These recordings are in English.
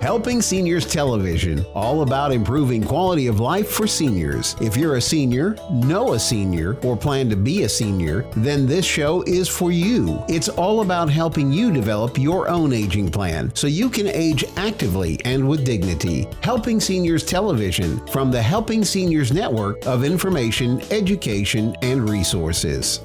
Helping Seniors Television, all about improving quality of life for seniors. If you're a senior, know a senior, or plan to be a senior, then this show is for you. It's all about helping you develop your own aging plan so you can age actively and with dignity. Helping Seniors Television from the Helping Seniors Network of information, education, and resources.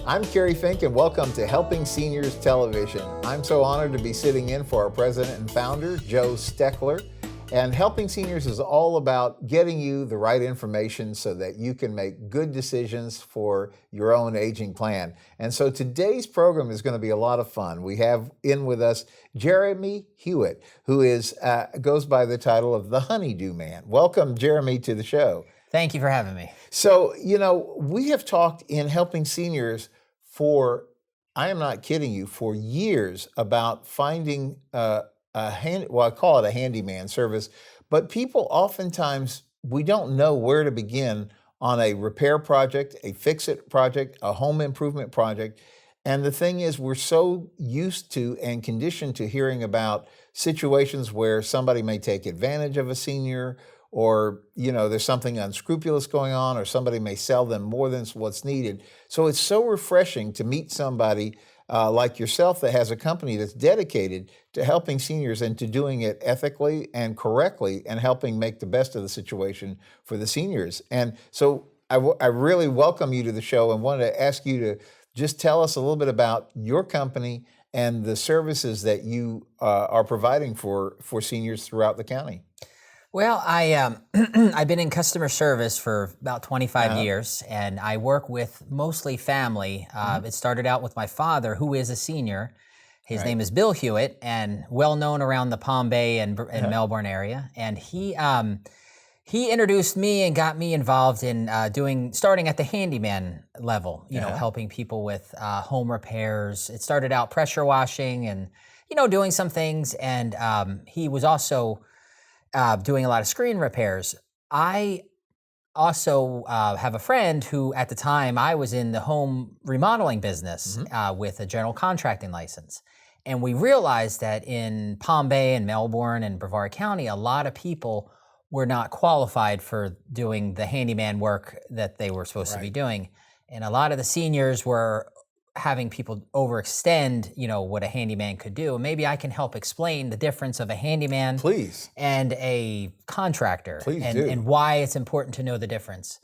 I'm Kerry Fink, and welcome to Helping Seniors Television. I'm so honored to be sitting in for our president and founder, Joe Steckler. And Helping Seniors is all about getting you the right information so that you can make good decisions for your own aging plan. And so today's program is going to be a lot of fun. We have in with us Jeremy Hewitt, who goes by the title of the Honeydew Man. Welcome, Jeremy, to the show. Thank you for having me. So, we have talked in Helping Seniors for, I am not kidding you, for years about finding I call it a handyman service, but people oftentimes, we don't know where to begin on a repair project, a fix-it project, a home improvement project. And the thing is, we're so used to and conditioned to hearing about situations where somebody may take advantage of a senior, or there's something unscrupulous going on, or somebody may sell them more than what's needed. So it's so refreshing to meet somebody like yourself that has a company that's dedicated to helping seniors and to doing it ethically and correctly and helping make the best of the situation for the seniors. And so I really welcome you to the show and wanted to ask you to just tell us a little bit about your company and the services that you are providing for seniors throughout the county. Well, I've been in customer service for about 25 years, and I work with mostly family. It started out with my father, who is a senior. His name is Bill Hewitt, and well known around the Palm Bay and Melbourne area. And he introduced me and got me involved in starting at the handyman level, helping people with home repairs. It started out pressure washing and, doing some things. And he was also doing a lot of screen repairs. I also have a friend who, at the time, I was in the home remodeling business with a general contracting license. And we realized that in Palm Bay and Melbourne and Brevard County, a lot of people were not qualified for doing the handyman work that they were supposed to be doing. And a lot of the seniors were having people overextend, what a handyman could do. Maybe I can help explain the difference of a handyman and a contractor and why it's important to know the difference.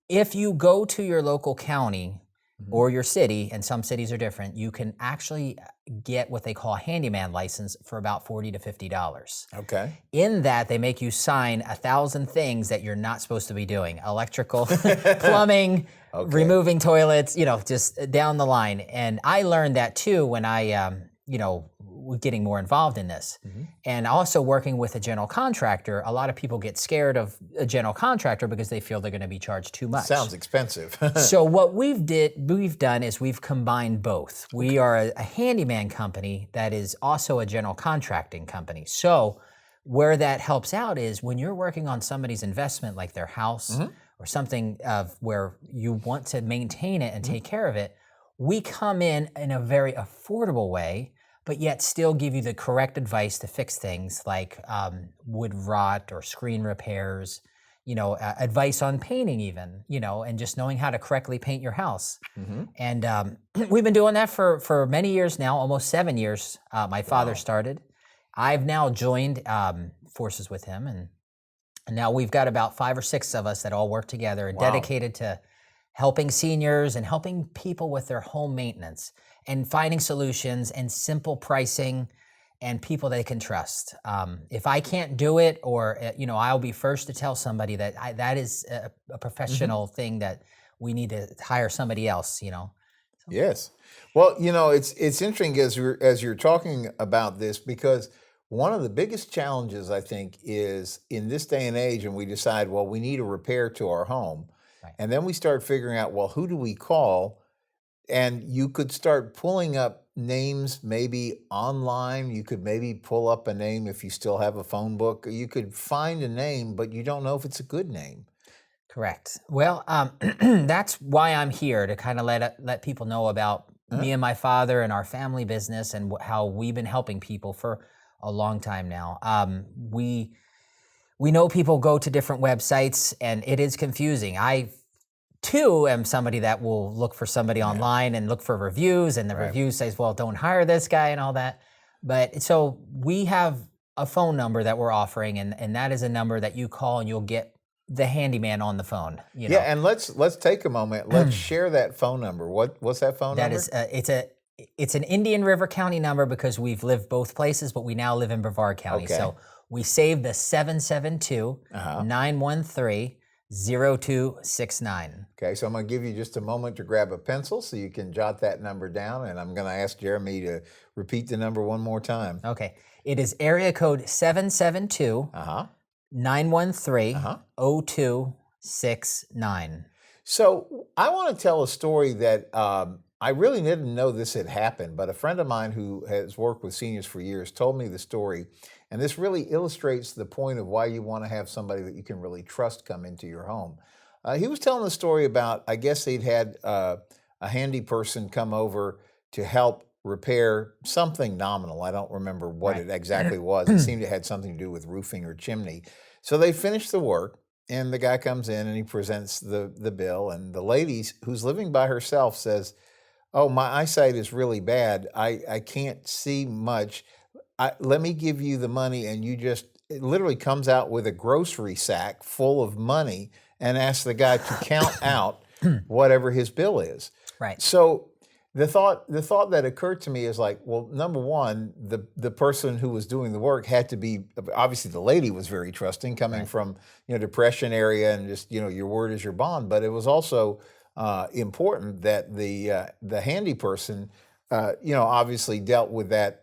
If you go to your local county or your city, and some cities are different, you can actually get what they call a handyman license for about $40 to $50. Okay. In that, they make you sign 1,000 things that you're not supposed to be doing: electrical, plumbing, removing toilets, just down the line. And I learned that too when I, getting more involved in this. And also working with a general contractor, a lot of people get scared of a general contractor because they feel they're going to be charged too much. Sounds expensive. So what we've done is we've combined both. We are a handyman company that is also a general contracting company. So where that helps out is when you're working on somebody's investment, like their house or something where you want to maintain it and take care of it, we come in a very affordable way, but yet still give you the correct advice to fix things like wood rot or screen repairs, advice on painting even, and just knowing how to correctly paint your house. And we've been doing that for many years now, almost 7 years. My father started. I've now joined forces with him, and now we've got about 5 or 6 of us that all work together and dedicated to helping seniors and helping people with their home maintenance and finding solutions and simple pricing and people they can trust. If I can't do it, or I'll be first to tell somebody that that is a professional thing that we need to hire somebody else. Yes. Well, it's interesting as you're talking about this, because one of the biggest challenges, I think, is in this day and age, and we decide, well, we need a repair to our home. And then we start figuring out, well, who do we call? And you could start pulling up names maybe online. You could maybe pull up a name if you still have a phone book. You could find a name, but you don't know if it's a good name. Correct. Well, that's why I'm here, to kind of let people know about me and my father and our family business and how we've been helping people for a long time now. We know people go to different websites and it is confusing. I too am somebody that will look for somebody online and look for reviews, and the review says, well, don't hire this guy and all that. But so we have a phone number that we're offering, and that is a number that you call and you'll get the handyman on the phone. You know? Yeah, and let's take a moment. Let's share that phone number. What's that phone number? That is it's an Indian River County number because we've lived both places, but we now live in Brevard County. Okay. So we saved the 772-913-0269. Okay, so I'm going to give you just a moment to grab a pencil so you can jot that number down, and I'm going to ask Jeremy to repeat the number one more time. Okay, it is area code 772-913-0269. So I want to tell a story that I really didn't know this had happened, but a friend of mine who has worked with seniors for years told me the story, and this really illustrates the point of why you want to have somebody that you can really trust come into your home. He was telling the story about, I guess they'd had a handy person come over to help repair something nominal. I don't remember what it exactly was. It seemed it had something to do with roofing or chimney. So they finished the work, and the guy comes in and he presents the bill, and the lady who's living by herself says, oh, my eyesight is really bad. I can't see much. Let me give you the money, and it literally comes out with a grocery sack full of money and asks the guy to count out whatever his bill is. Right. So the thought that occurred to me is like, well, number one, the person who was doing the work had to be, obviously the lady was very trusting, coming from Depression area, and just your word is your bond. But it was also important that the handy person, obviously dealt with that,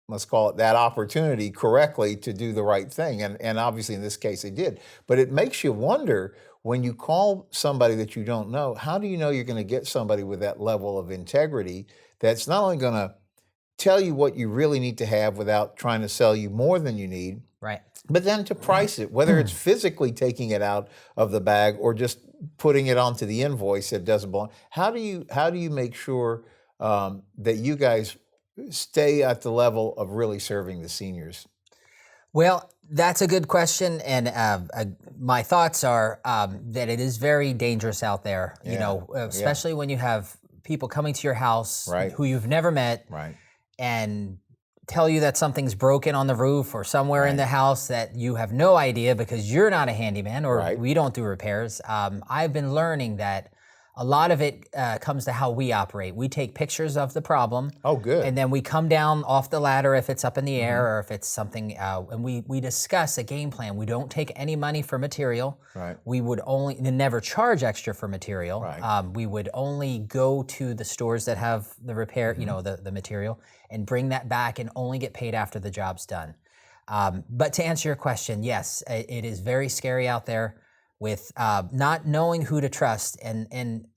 let's call it that opportunity correctly to do the right thing. And obviously in this case they did. But it makes you wonder, when you call somebody that you don't know, how do you know you're going to get somebody with that level of integrity that's not only going to tell you what you really need to have without trying to sell you more than you need, right, but then to price it, whether it's physically taking it out of the bag or just putting it onto the invoice that doesn't belong. How do you make sure that you guys stay at the level of really serving the seniors? Well, that's a good question, and my thoughts are that it is very dangerous out there. Especially when you have people coming to your house who you've never met, and tell you that something's broken on the roof or somewhere in the house that you have no idea because you're not a handyman or we don't do repairs. I've been learning that a lot of it comes to how we operate. We take pictures of the problem. Oh, good. And then we come down off the ladder if it's up in the air or if it's something, and we discuss a game plan. We don't take any money for material. Right. We would never charge extra for material. Right. We would only go to the stores that have the repair, the material, and bring that back and only get paid after the job's done. But to answer your question, yes, it is very scary out there with not knowing who to trust. And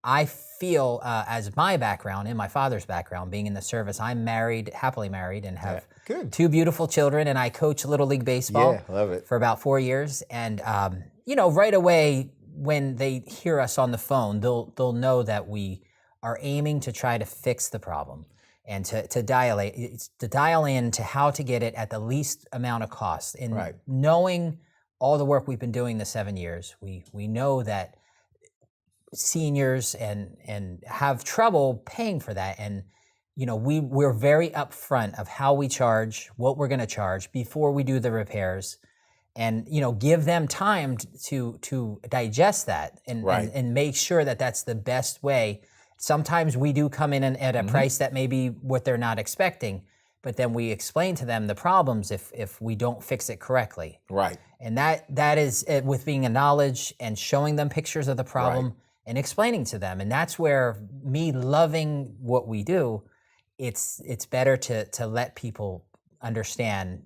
I feel, as my background and my father's background, being in the service, I'm married, happily married, and have two beautiful children, and I coach Little League Baseball. Yeah, love it. For about 4 years. And, right away, when they hear us on the phone, they'll know that we are aiming to try to fix the problem and to dial in to how to get it at the least amount of cost. And knowing all the work we've been doing the 7 years, we know that seniors and have trouble paying for that. And, we're very upfront of how we charge, what we're going to charge before we do the repairs, and, give them time to digest that and make sure that that's the best way. Sometimes we do come in at a price that may be what they're not expecting, but then we explain to them the problems if we don't fix it correctly. Right. And that is with being a knowledge and showing them pictures of the problem and explaining to them. And that's where me loving what we do, it's better to let people understand,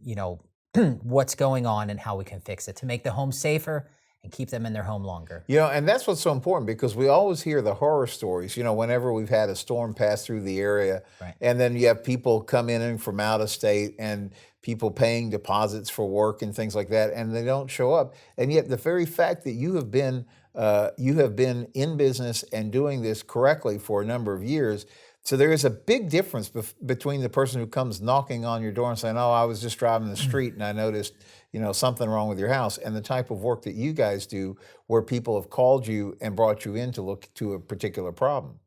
what's going on and how we can fix it to make the home safer and keep them in their home longer. And that's what's so important, because we always hear the horror stories, whenever we've had a storm pass through the area, and then you have people come in from out of state and people paying deposits for work and things like that, and they don't show up. And yet the very fact that you have been in business and doing this correctly for a number of years, So there is a big difference between the person who comes knocking on your door and saying, "Oh, I was just driving the street and I noticed, something wrong with your house," and the type of work that you guys do, where people have called you and brought you in to look to a particular problem.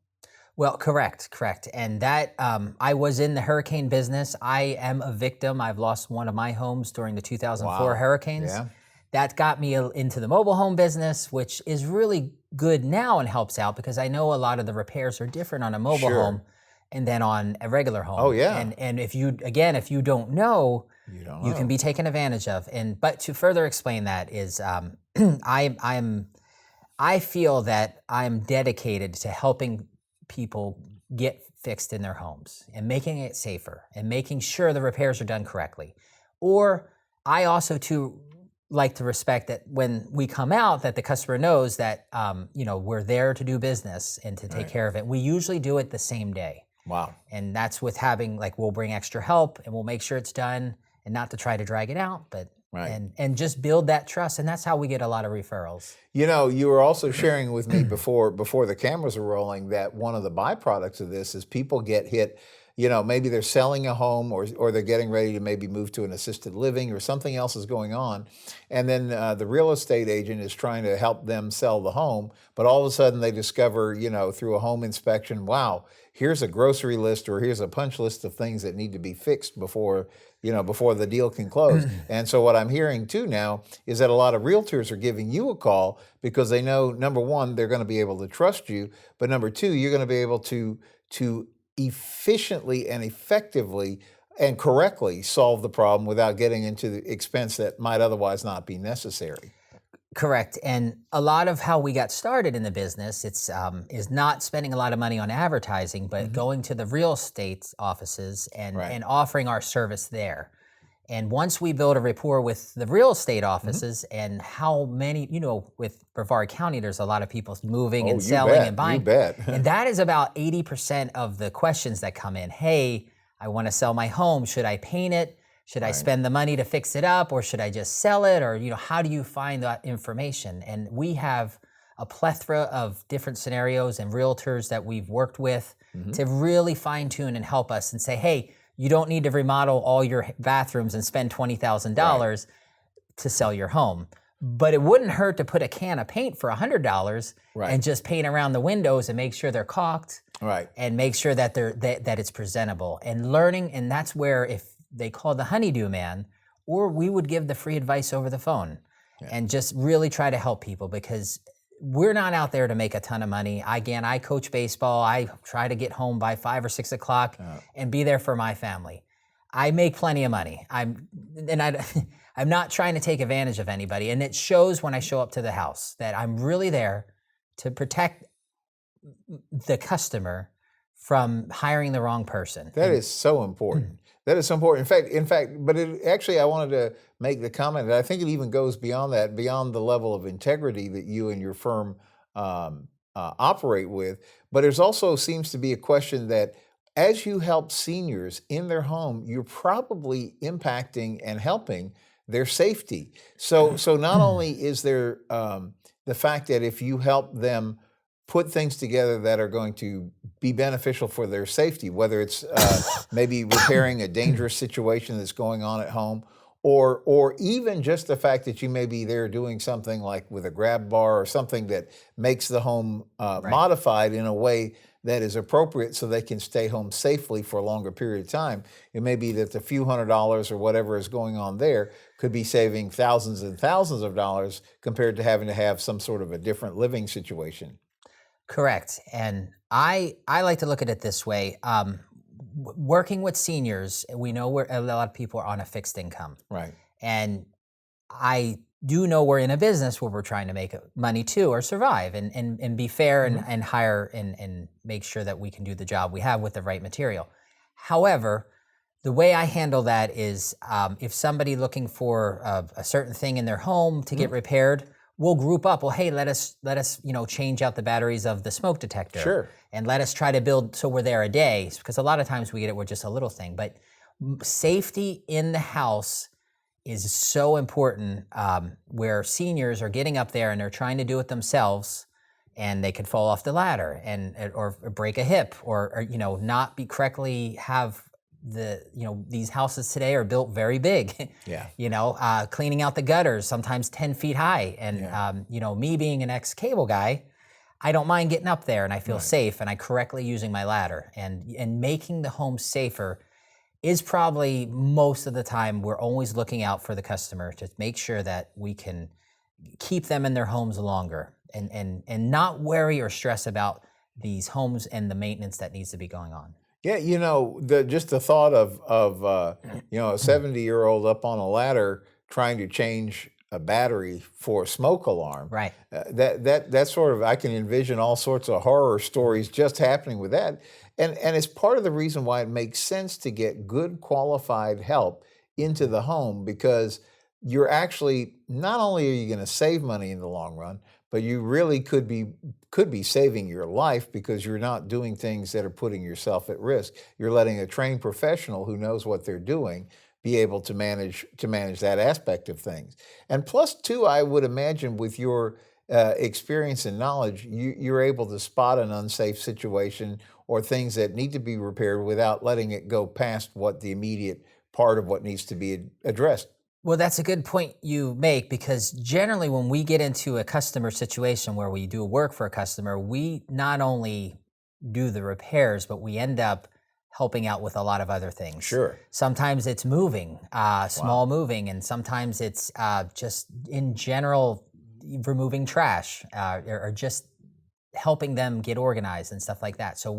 Well, correct. And that, I was in the hurricane business. I am a victim. I've lost one of my homes during the 2004 Wow. hurricanes. Yeah. That got me into the mobile home business, which is really good now and helps out because I know a lot of the repairs are different on a mobile Sure. home and then on a regular home. Oh, yeah. And if you don't know, You don't you know. can be taken advantage of. But to further explain that is, I feel that I'm dedicated to helping people get fixed in their homes and making it safer and making sure the repairs are done correctly. Or I also too like to respect that when we come out that the customer knows that we're there to do business and to take Right. care of it. We usually do it the same day. Wow. And that's with having, we'll bring extra help and we'll make sure it's done and not to try to drag it out, but Right. and just build that trust. And that's how we get a lot of referrals. You were also sharing with me before the cameras were rolling that one of the byproducts of this is people get hit. Maybe they're selling a home or they're getting ready to maybe move to an assisted living or something else is going on. And then the real estate agent is trying to help them sell the home. But all of a sudden they discover, through a home inspection, wow, here's a grocery list or here's a punch list of things that need to be fixed before the deal can close. And so what I'm hearing too now is that a lot of realtors are giving you a call because they know, number one, they're going to be able to trust you. But number two, you're going to be able to efficiently and effectively and correctly solve the problem without getting into the expense that might otherwise not be necessary. Correct. And a lot of how we got started in the business, is not spending a lot of money on advertising, but going to the real estate offices and offering our service there. And once we build a rapport with the real estate offices and how many, with Brevard County, there's a lot of people moving and selling and buying. You bet. And that is about 80% of the questions that come in. Hey, I want to sell my home. Should I paint it? Should I spend the money to fix it up, or should I just sell it? Or, how do you find that information? And we have a plethora of different scenarios and realtors that we've worked with to really fine tune and help us and say, hey, you don't need to remodel all your bathrooms and spend $20,000 to sell your home. But it wouldn't hurt to put a can of paint for $100 and just paint around the windows and make sure they're caulked and make sure that that it's presentable. And learning, and that's where if they call the honeydew man, or we would give the free advice over the phone and just really try to help people because we're not out there to make a ton of money. I coach baseball. I try to get home by 5 or 6 o'clock and be there for my family. I make plenty of money. I'm not trying to take advantage of anybody. And it shows when I show up to the house that I'm really there to protect the customer from hiring the wrong person. That is so important. That is so important. In fact, but I wanted to make the comment that I think it even goes beyond that, beyond the level of integrity that you and your firm operate with. But there's also seems to be a question that as you help seniors in their home, you're probably impacting and helping their safety. So not only is there the fact that if you help them put things together that are going to be beneficial for their safety, whether it's maybe repairing a dangerous situation that's going on at home, or even just the fact that you may be there doing something like with a grab bar or something that makes the home modified in a way that is appropriate so they can stay home safely for a longer period of time. It may be that the few $100s or whatever is going on there could be saving thousands and thousands of dollars compared to having to have some sort of a different living situation. Correct. And I like to look at it this way. Working with seniors, we know a lot of people are on a fixed income. Right. And I do know we're in a business where we're trying to make money too, or survive and be fair and hire and make sure that we can do the job we have with the right material. However, the way I handle that is if somebody looking for a certain thing in their home to get repaired, we'll group up. Well, hey, let us change out the batteries of the smoke detector. Sure. And let us try to build so we're there a day, because a lot of times we get it, we're just a little thing. But safety in the house is so important, where seniors are getting up there and they're trying to do it themselves. and they could fall off the ladder or break a hip or not be correctly have these houses today are built very big. Yeah. Cleaning out the gutters, sometimes 10 feet high. And, me being an ex-cable guy, I don't mind getting up there and I feel safe and I correctly using my ladder and making the home safer is probably most of the time we're always looking out for the customer to make sure that we can keep them in their homes longer and not worry or stress about these homes and the maintenance that needs to be going on. Yeah, just the thought of a 70-year-old up on a ladder trying to change a battery for a smoke alarm. Right. That sort of, I can envision all sorts of horror stories just happening with that. And it's part of the reason why it makes sense to get good qualified help into the home, because you're actually, not only are you going to save money in the long run, but you really could be saving your life, because you're not doing things that are putting yourself at risk. You're letting a trained professional who knows what they're doing be able to manage that aspect of things. And plus, too, I would imagine with your experience and knowledge, you're able to spot an unsafe situation or things that need to be repaired without letting it go past what the immediate part of what needs to be addressed. Well, that's a good point you make, because generally when we get into a customer situation where we do work for a customer, we not only do the repairs, but we end up helping out with a lot of other things. Sure. Sometimes it's moving, small moving, and sometimes it's just in general removing trash or just helping them get organized and stuff like that. So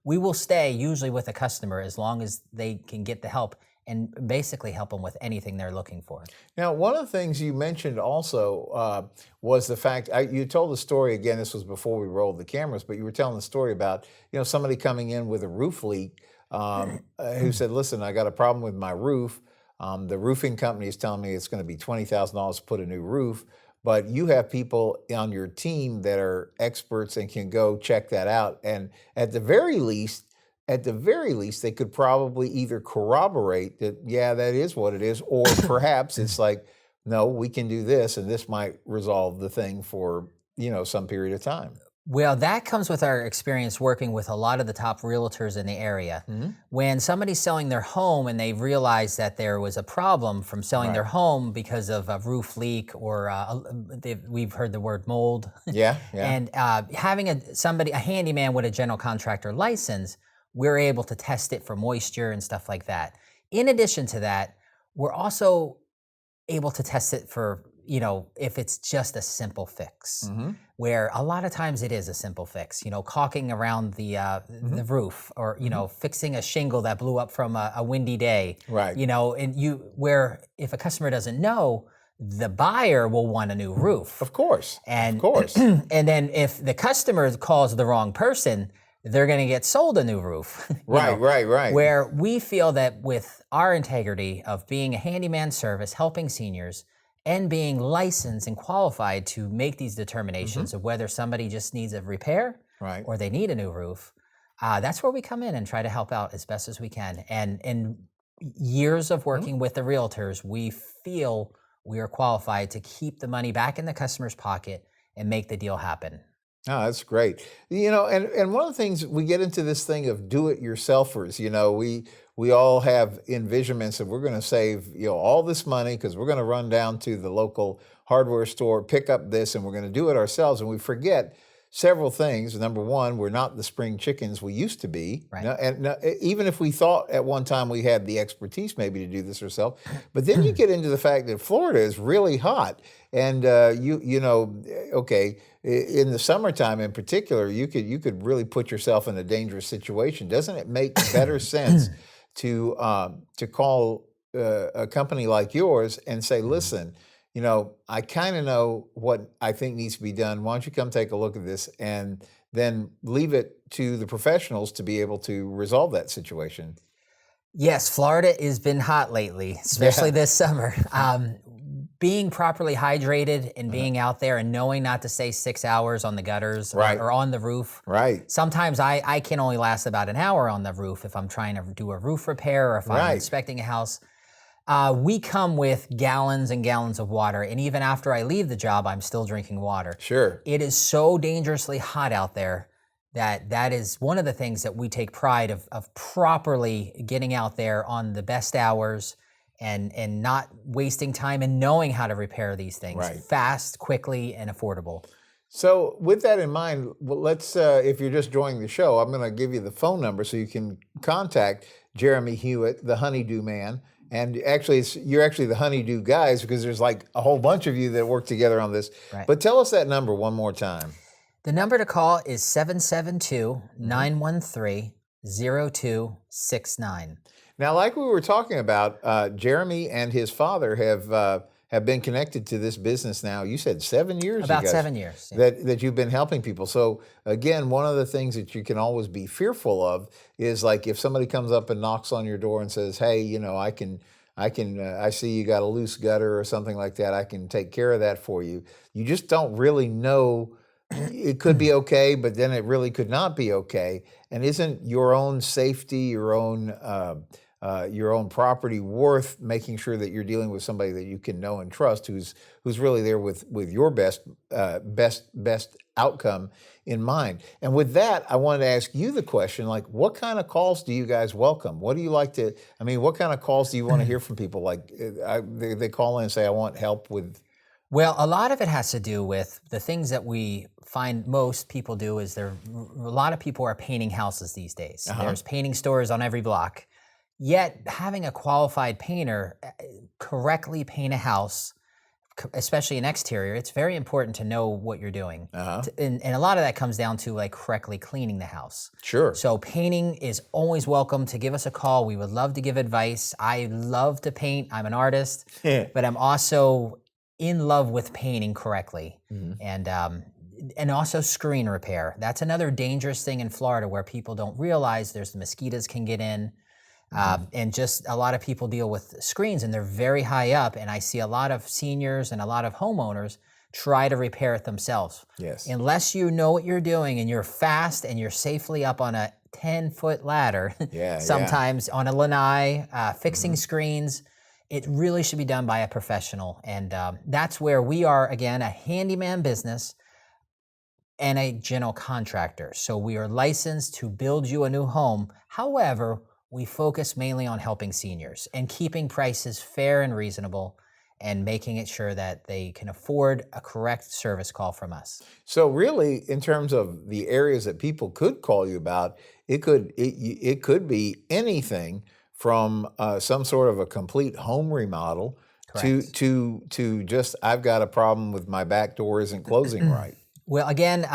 we will stay usually with a customer as long as they can get the help and basically help them with anything they're looking for. Now, one of the things you mentioned also was the fact, you told the story, again, this was before we rolled the cameras, but you were telling the story about somebody coming in with a roof leak who said, listen, I got a problem with my roof. The roofing company is telling me it's going to be $20,000 to put a new roof, but you have people on your team that are experts and can go check that out. And at the very least, they could probably either corroborate that, yeah, that is what it is, or perhaps it's like, no, we can do this, and this might resolve the thing for, some period of time. Well, that comes with our experience working with a lot of the top realtors in the area. Mm-hmm. When somebody's selling their home and they realize that there was a problem from selling their home because of a roof leak or we've heard the word mold. Yeah. And having a handyman with a general contractor license, we're able to test it for moisture and stuff like that. In addition to that, we're also able to test it for, if it's just a simple fix, where a lot of times it is a simple fix, caulking around the roof or, fixing a shingle that blew up from a windy day, right? And where if a customer doesn't know, the buyer will want a new roof. Of course. And then if the customer calls the wrong person, they're going to get sold a new roof. Right. Where we feel that with our integrity of being a handyman service, helping seniors, and being licensed and qualified to make these determinations of whether somebody just needs a repair or they need a new roof, that's where we come in and try to help out as best as we can. And in years of working with the realtors, we feel we are qualified to keep the money back in the customer's pocket and make the deal happen. Oh, that's great. And one of the things, we get into this thing of do-it-yourselfers. We all have envisionments of we're going to save all this money because we're going to run down to the local hardware store, pick up this, and we're going to do it ourselves. And we forget several things. Number one, we're not the spring chickens we used to be. Right. And even if we thought at one time we had the expertise maybe to do this ourselves, but then you get into the fact that Florida is really hot. And in the summertime in particular, you could really put yourself in a dangerous situation. Doesn't it make better sense to call a company like yours and say, listen, I kind of know what I think needs to be done. Why don't you come take a look at this, and then leave it to the professionals to be able to resolve that situation? Yes, Florida has been hot lately, especially this summer. Being properly hydrated and being out there and knowing not to stay 6 hours on the gutters or on the roof. Right. Sometimes I can only last about an hour on the roof if I'm trying to do a roof repair or if I'm inspecting a house. We come with gallons and gallons of water, and even after I leave the job, I'm still drinking water. Sure. It is so dangerously hot out there that is one of the things that we take pride of properly getting out there on the best hours and not wasting time and knowing how to repair these things fast, quickly, and affordable. So with that in mind, well, let's, if you're just joining the show, I'm going to give you the phone number so you can contact Jeremy Hewitt, the Honeydew Man. And actually, you're actually the Honeydew guys because there's like a whole bunch of you that work together on this. Right. But tell us that number one more time. The number to call is 772-913-0269. Now, like we were talking about, Jeremy and his father have been connected to this business now. You said 7 years. About you guys, 7 years. Yeah. that you've been helping people. So again, one of the things that you can always be fearful of is like if somebody comes up and knocks on your door and says, "Hey, you know, I see you got a loose gutter or something like that. I can take care of that for you." You just don't really know. It could be okay, but then it really could not be okay. And isn't your own safety, your own property worth making sure that you're dealing with somebody that you can know and trust, who's really there with your best outcome in mind? And with that, I wanted to ask you the question: like, what kind of calls do you guys welcome? What do you like to? I mean, what kind of calls do you want to hear from people? Like, they call in and say, "I want help with." Well, a lot of it has to do with the things that we find most people do is a lot of people are painting houses these days. There's painting stores on every block. Yet having a qualified painter correctly paint a house, especially an exterior, it's very important to know what you're doing. And a lot of that comes down to like correctly cleaning the house. Sure. So painting is always welcome. To give us a call. We would love to give advice. I love to paint. I'm an artist, but I'm also in love with painting correctly. And also screen repair. That's another dangerous thing in Florida where people don't realize there's mosquitoes can get in. And just a lot of people deal with screens and they're very high up, and I see a lot of seniors and a lot of homeowners try to repair it themselves. Yes. Unless you know what you're doing and you're fast and you're safely up on a 10-foot ladder, sometimes on a lanai, fixing screens, it really should be done by a professional. And that's where we are, again, a handyman business and a general contractor. So we are licensed to build you a new home. However, we focus mainly on helping seniors and keeping prices fair and reasonable and making it sure that they can afford a correct service call from us. So really, in terms of the areas that people could call you about, it could be anything from some sort of a complete home remodel to just, I've got a problem with my back door isn't closing right. Well, again,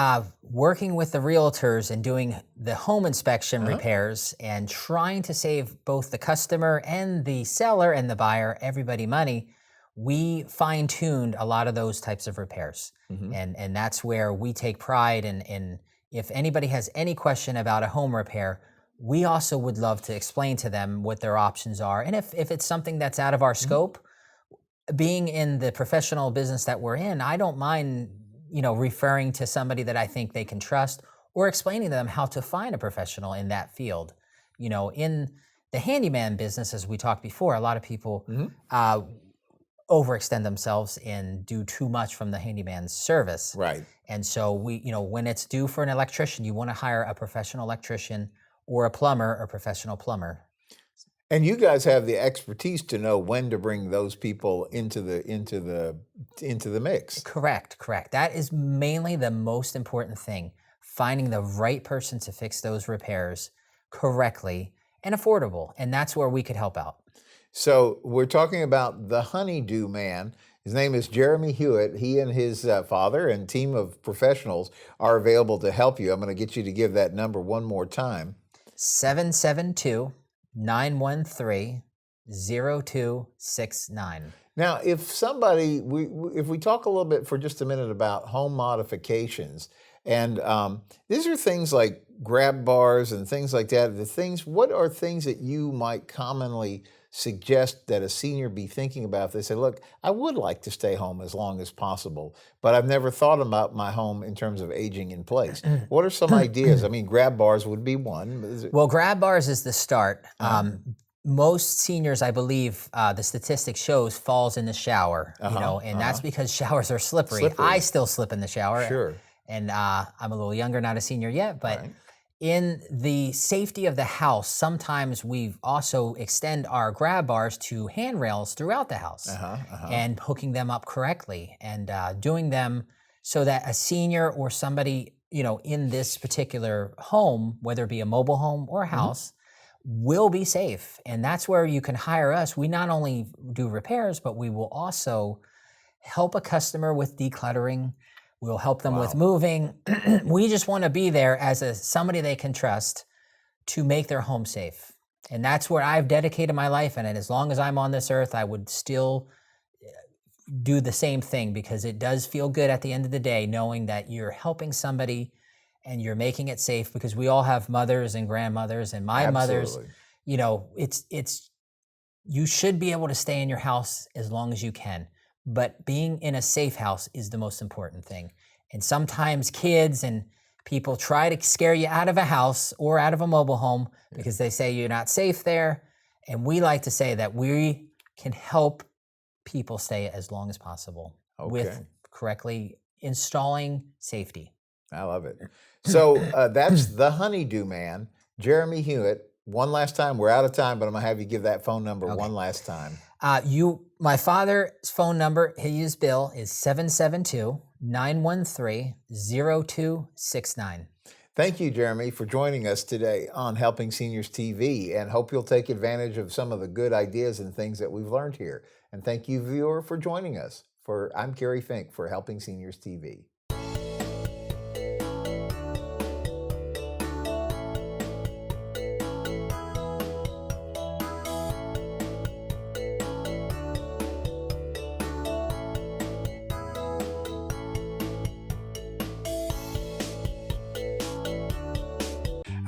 working with the realtors and doing the home inspection repairs and trying to save both the customer and the seller and the buyer, everybody money, we fine-tuned a lot of those types of repairs. And that's where we take pride in if anybody has any question about a home repair, we also would love to explain to them what their options are. And if it's something that's out of our scope, being in the professional business that we're in, I don't mind referring to somebody that I think they can trust or explaining to them how to find a professional in that field. In the handyman business, as we talked before, a lot of people overextend themselves and do too much from the handyman's service. Right. And so when it's due for an electrician, you want to hire a professional electrician or a plumber or professional plumber. And you guys have the expertise to know when to bring those people into the mix. Correct. That is mainly the most important thing, finding the right person to fix those repairs correctly and affordable. And that's where we could help out. So we're talking about the Honeydew Man. His name is Jeremy Hewitt. He and his father and team of professionals are available to help you. I'm going to get you to give that number one more time. 772-913-0269. Now, if somebody, if we talk a little bit for just a minute about home modifications, and these are things like grab bars and things like that. What are things that you might commonly suggest that a senior be thinking about if they say, look, I would like to stay home as long as possible, but I've never thought about my home in terms of aging in place. What are some ideas? I mean, grab bars would be one. Well, grab bars is the start. most seniors, I believe, the statistic shows falls in the shower, and that's because showers are slippery. I still slip in the shower. Sure. And I'm a little younger, not a senior yet, but in the safety of the house, sometimes we also extend our grab bars to handrails throughout the house and hooking them up correctly and doing them so that a senior or somebody, in this particular home, whether it be a mobile home or a house, will be safe. And that's where you can hire us. We not only do repairs, but we will also help a customer with decluttering. We'll help them with moving. We just want to be there as somebody they can trust to make their home safe. And that's where I've dedicated my life. And as long as I'm on this earth, I would still do the same thing, because it does feel good at the end of the day knowing that you're helping somebody and you're making it safe, because we all have mothers and grandmothers, and my mother's, it's you should be able to stay in your house as long as you can, but being in a safe house is the most important thing. And sometimes kids and people try to scare you out of a house or out of a mobile home because they say you're not safe there. And we like to say that we can help people stay as long as possible with correctly installing safety. I love it. So that's the Honeydew Man, Jeremy Hewitt. One last time, we're out of time, but I'm gonna have you give that phone number one last time. My father's phone number, his bill is 772-913-0269. Thank you, Jeremy, for joining us today on Helping Seniors TV, and hope you'll take advantage of some of the good ideas and things that we've learned here. And thank you, viewer, for joining us. I'm Kerry Fink for Helping Seniors TV.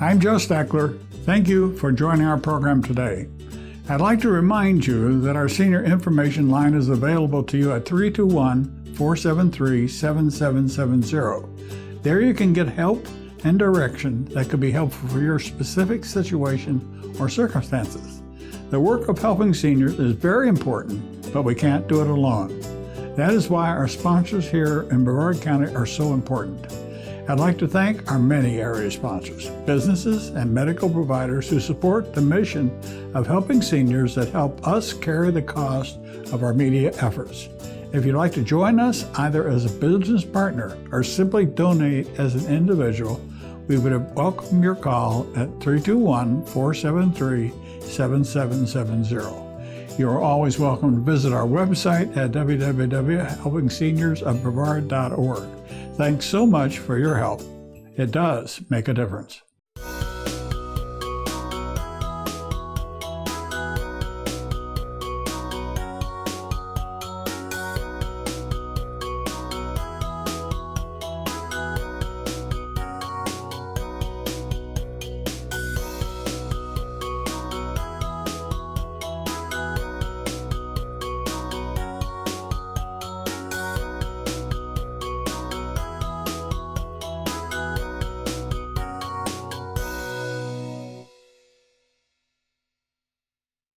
I'm Joe Steckler. Thank you for joining our program today. I'd like to remind you that our senior information line is available to you at 321-473-7770. There you can get help and direction that could be helpful for your specific situation or circumstances. The work of helping seniors is very important, but we can't do it alone. That is why our sponsors here in Brevard County are so important. I'd like to thank our many area sponsors, businesses, and medical providers who support the mission of helping seniors that help us carry the cost of our media efforts. If you'd like to join us either as a business partner or simply donate as an individual, we would welcome your call at 321-473-7770. You are always welcome to visit our website at www.helpingseniorsofbrevard.org. Thanks so much for your help. It does make a difference.